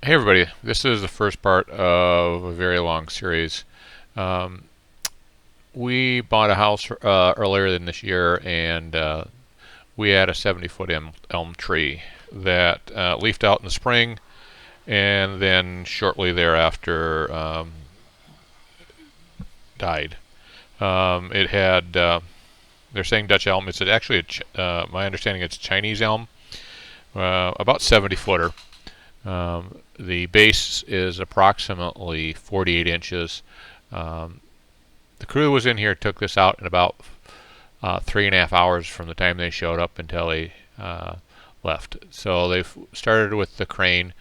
Hey everybody, this is the first part of a very long series. Um, we bought a house earlier than this year, and we had a 70-foot elm tree that leafed out in the spring, and then shortly thereafter died. It had, they're saying Dutch elm. It's actually, my understanding, it's Chinese elm, about 70-footer. The base is approximately 48 inches. Um, the crew was in here, took this out in about 3.5 hours from the time they showed up until they left. So they started with the crane.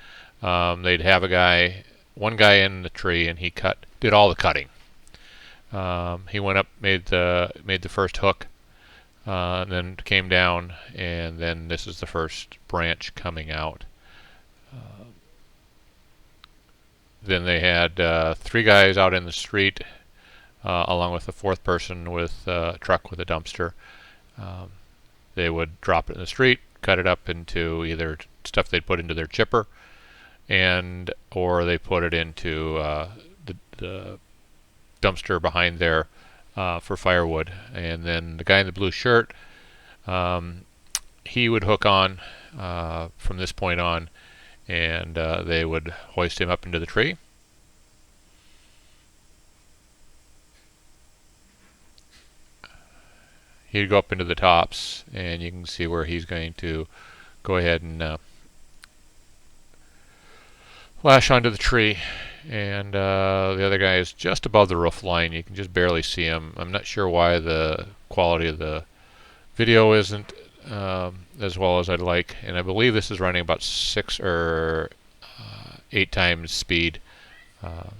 They'd have one guy in the tree, and he did all the cutting. He went up, made the first hook, and then came down, and then this is the first branch coming out. Then they had three guys out in the street, along with a fourth person with a truck with a dumpster. Um, they would drop it in the street, cut it up into either stuff they'd put into their chipper, or they put it into the dumpster behind there for firewood. And then the guy in the blue shirt, he would hook on from this point on, and they would hoist him up into the tree. He'd go up into the tops, and you can see where he's going to go ahead and lash onto the tree. And the other guy is just above the roof line. You can just barely see him. I'm not sure why the quality of the video isn't as well as I'd like. And I believe this is running about 6 or 8 times speed.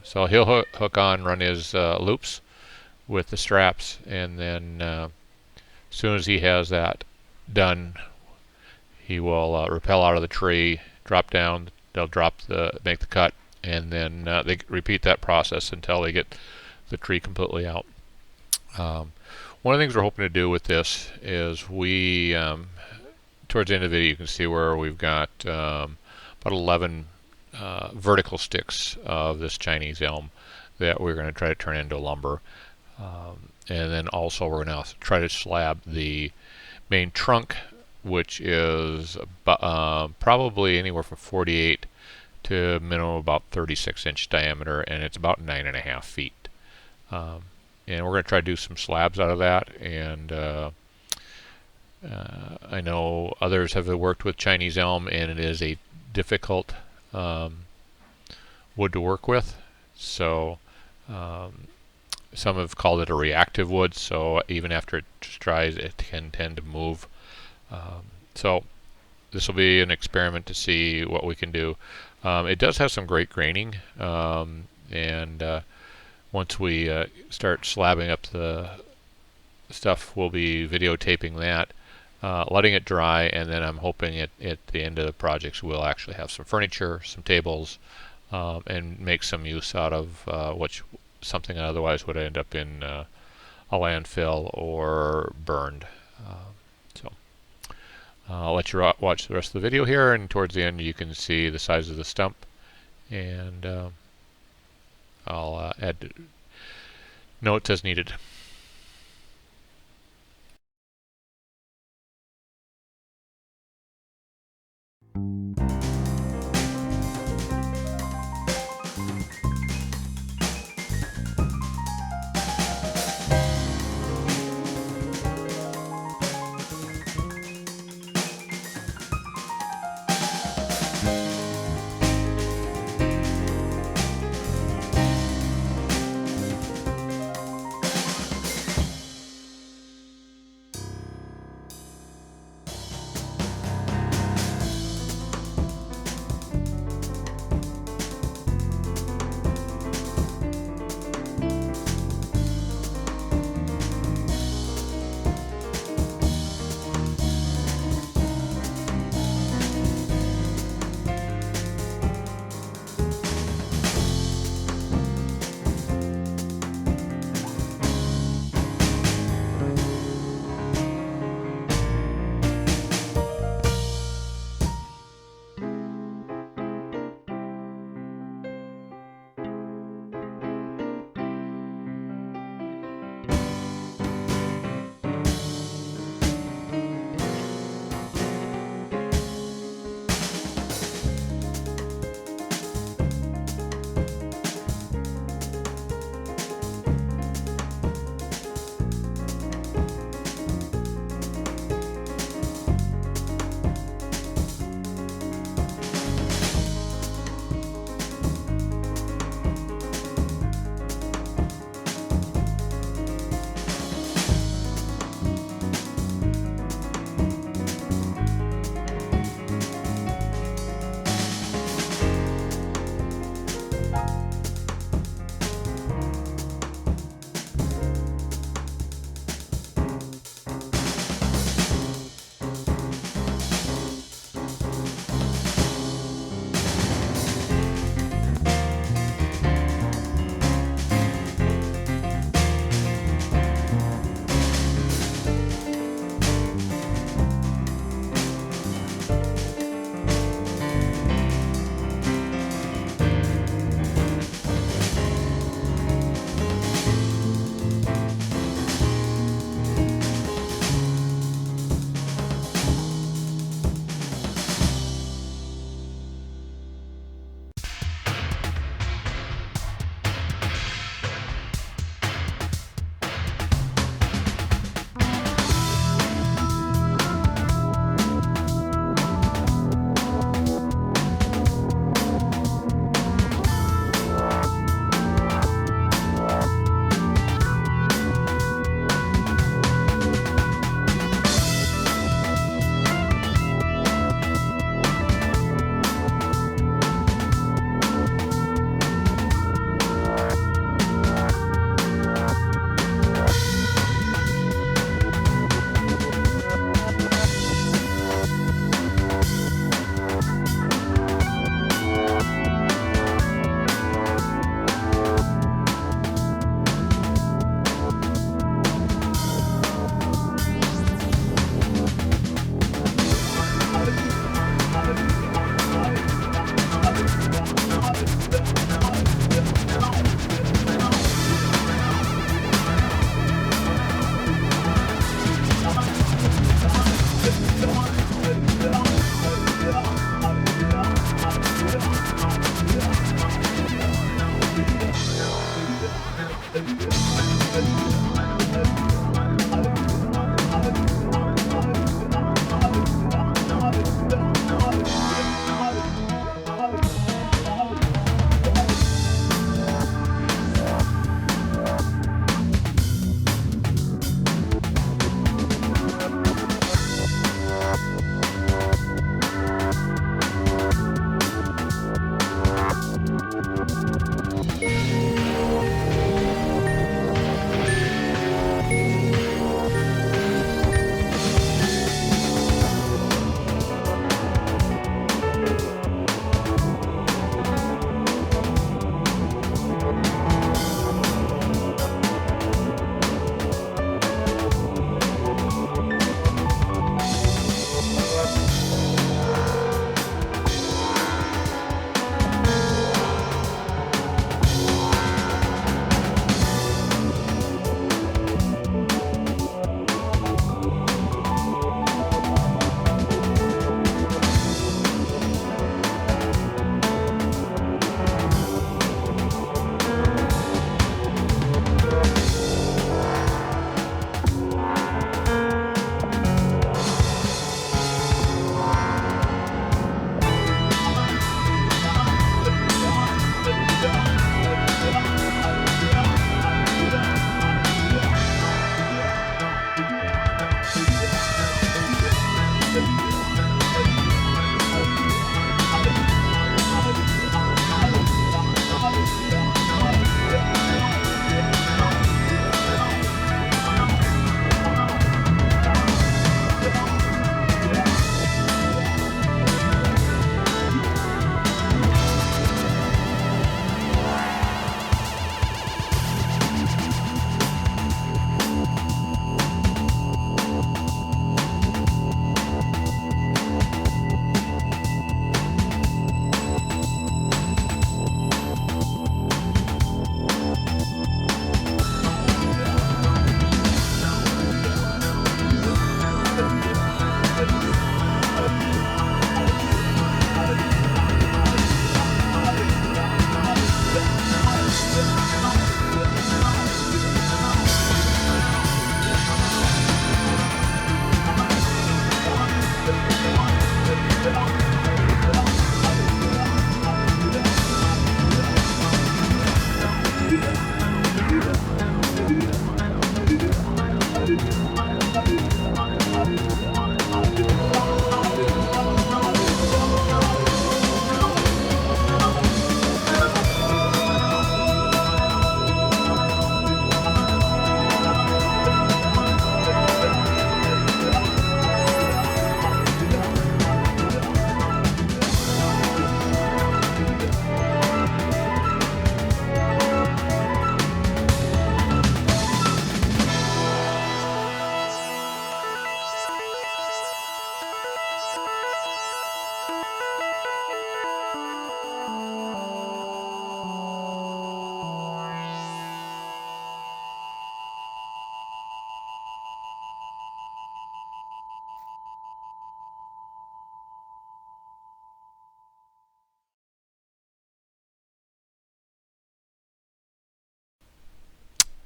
So he'll hook on, run his loops with the straps, and then as soon as he has that done, he will rappel out of the tree, drop down. They'll make the cut, and then they repeat that process until they get the tree completely out. One of the things we're hoping to do with this is towards the end of the video, you can see where we've got about 11 vertical sticks of this Chinese elm that we're going to try to turn into lumber. And then also we're going to try to slab the main trunk, which is probably anywhere from 48 to minimum about 36-inch diameter, and it's about 9.5 feet. And we're going to try to do some slabs out of that. And I know others have worked with Chinese elm, and it is a difficult wood to work with. So some have called it a reactive wood, so even after it dries, it can tend to move. So this will be an experiment to see what we can do. It does have some great graining, and once we start slabbing up the stuff, we'll be videotaping that, letting it dry, and then I'm hoping at the end of the projects we'll actually have some furniture, some tables, and make some use out of something that otherwise would end up in a landfill or burned. So I'll let you watch the rest of the video here, and towards the end you can see the size of the stump, and I'll add notes as needed.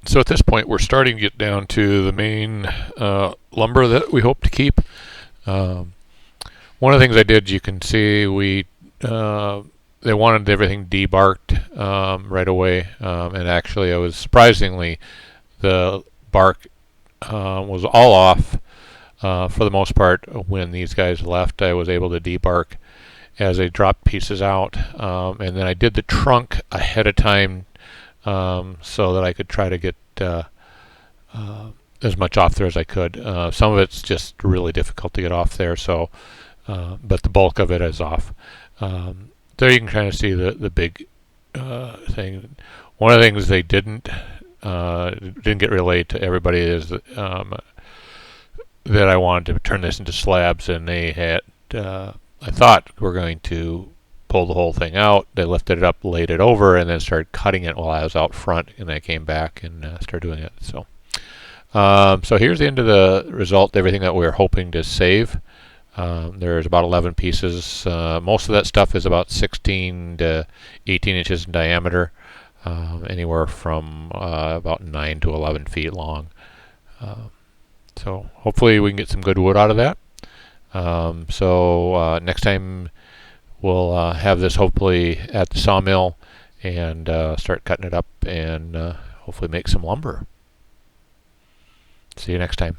So at this point, we're starting to get down to the main lumber that we hope to keep. Um, One of the things I did, you can see they wanted everything debarked right away, and actually, I was surprisingly the bark was all off for the most part. When these guys left, I was able to debark as they dropped pieces out, and then I did the trunk ahead of time so that I could try to get as much off there as I could. Some of it's just really difficult to get off there, so but the bulk of it is off. There you can kind of see the big thing. One of the things they didn't get relayed to everybody is that I wanted to turn this into slabs, and they had I thought we're going to pull the whole thing out. They lifted it up, laid it over, and then started cutting it while I was out front, and I came back and started doing it. So here's the end of the result, everything that we were hoping to save. There's about 11 pieces. Most of that stuff is about 16 to 18 inches in diameter, anywhere from about 9 to 11 feet long. So hopefully we can get some good wood out of that. Next time we'll have this hopefully at the sawmill and start cutting it up and hopefully make some lumber. See you next time.